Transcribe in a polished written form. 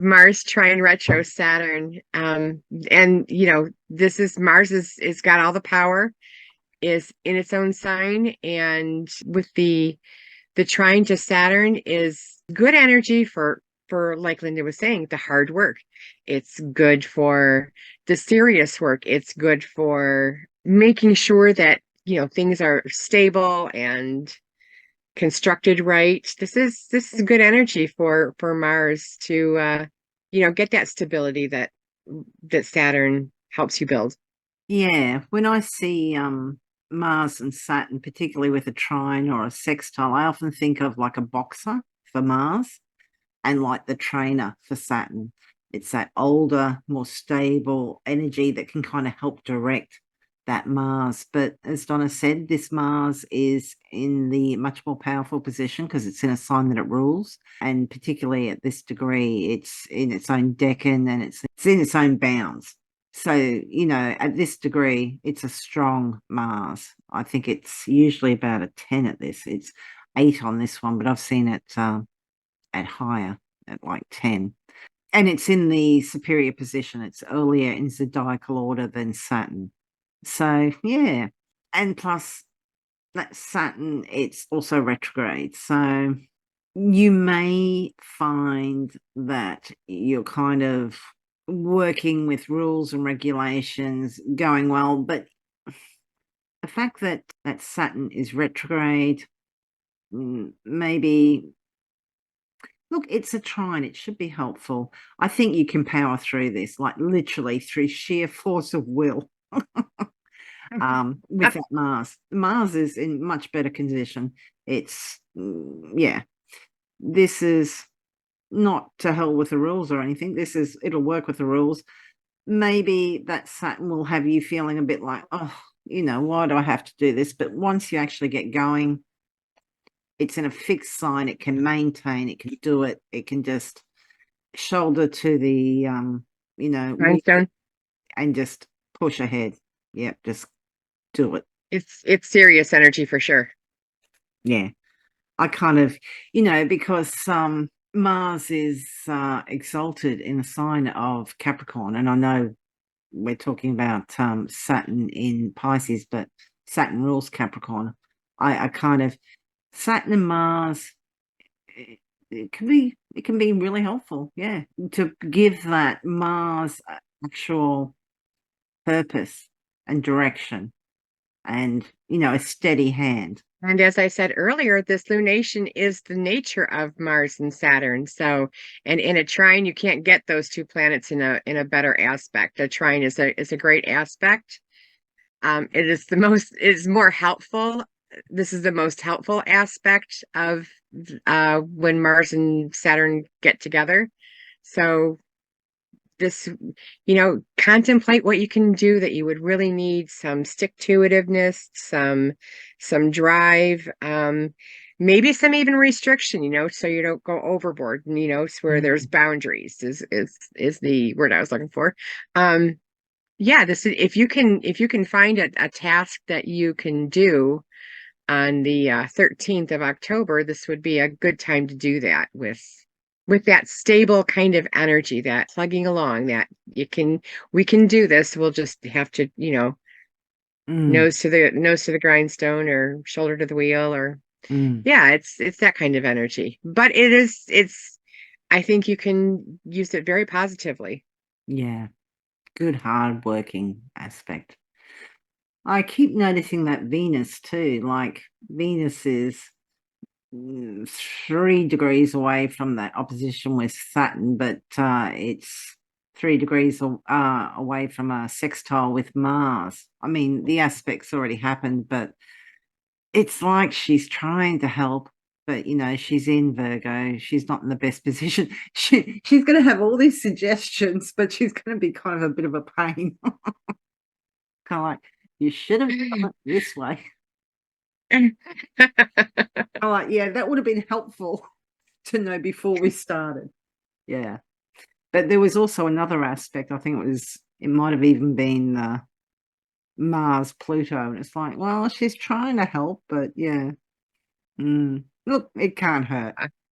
Mars trine retro Saturn. And this is Mars is got all the power, is in its own sign, and with the trine to Saturn is good energy for like Lynda was saying, the hard work. It's good for the serious work. It's good for making sure that things are stable and constructed right. This is good energy for Mars to get that stability that Saturn helps you build. Yeah, when I see Mars and Saturn, particularly with a trine or a sextile, I often think of like a boxer for Mars and like the trainer for Saturn. It's that older, more stable energy that can kind of help direct that Mars. But as Donna said, this Mars is in the much more powerful position because it's in a sign that it rules. And particularly at this degree, it's in its own decan and it's in its own bounds. So, at this degree, it's a strong Mars. I think it's usually about a 10 at this. It's 8 on this one, but I've seen it at higher, at like 10. And it's in the superior position. It's earlier in zodiacal order than Saturn. So, yeah. And plus, that Saturn, it's also retrograde. So, you may find that you're kind of working with rules and regulations going well, but the fact that Saturn is retrograde, maybe look, it's a trine. It should be helpful. I think you can power through this, like literally through sheer force of will. With that Mars. Mars is in much better condition. It's yeah. This is not to hell with the rules or anything. It'll work with the rules. Maybe that Saturn will have you feeling a bit like, oh, why do I have to do this? But once you actually get going, it's in a fixed sign. It can maintain. It can do it. It can just shoulder to the Rhinestone. and just push ahead. Yep, just do it. It's serious energy for sure. Yeah. I kind of, because Mars is exalted in the sign of Capricorn, and I know we're talking about Saturn in Pisces, but Saturn rules Capricorn. I kind of Saturn and Mars. It can be really helpful, yeah, to give that Mars actual purpose and direction, and a steady hand. And as I said earlier, this lunation is the nature of Mars and Saturn. So, and in a trine, you can't get those two planets in a better aspect. A trine is a great aspect. It is more helpful. This is the most helpful aspect of when Mars and Saturn get together. So this, contemplate what you can do that you would really need some stick-to-itiveness, some drive, maybe some even restriction, so you don't go overboard, it's where there's Mm. boundaries is the word I was looking for. Yeah, this is if you can find a task that you can do on the 13th of October, this would be a good time to do that with that stable kind of energy, that plugging along, that we can do this. We'll just have to, Mm. nose to the grindstone or shoulder to the wheel, or Mm. yeah, it's that kind of energy. But it's I think you can use it very positively. Yeah, good hard working aspect. I keep noticing that Venus too, like Venus is 3 degrees away from that opposition with Saturn, but it's 3 degrees away from a sextile with Mars. I mean, the aspect's already happened, but it's like she's trying to help, but she's in Virgo. She's not in the best position. She's going to have all these suggestions, but she's going to be kind of a bit of a pain. Kind of like, you should have done it this way. I'm like, yeah, that would have been helpful to know before we started. Yeah. But there was also another aspect. I think it might have even been Mars, Pluto. And it's like, well, she's trying to help, but yeah. Look, it can't hurt.